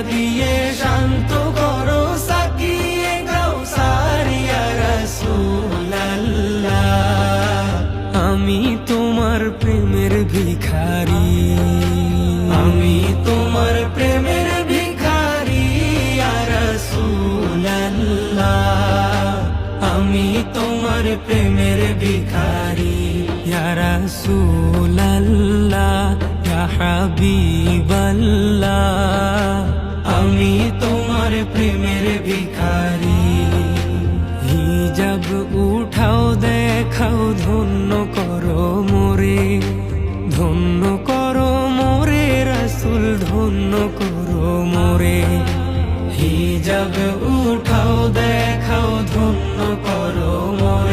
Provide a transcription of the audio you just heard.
দিয়ে শান্ত করো সাকিয়ে কাউসার ইয়া রাসূলুল্লাহ। আমি তোমার প্রেমের ভিখারি, আমি তোমার প্রেমের ভিখারি ইয়া রাসূলুল্লাহ। আমি তোমার প্রেমের ভিখারি ইয়া রাসূলুল্লাহ ইয়া হাবিবাল্লাহ। আমি তোমার প্রেমের ভিখারি। হিজাব উঠাও দেখাও ধন্য করো মোরে, ধন্য করো মোরে রাসূল ধন্য করো মোরে। হিজাব উঠাও দেখাও ধন্য করো মোরে।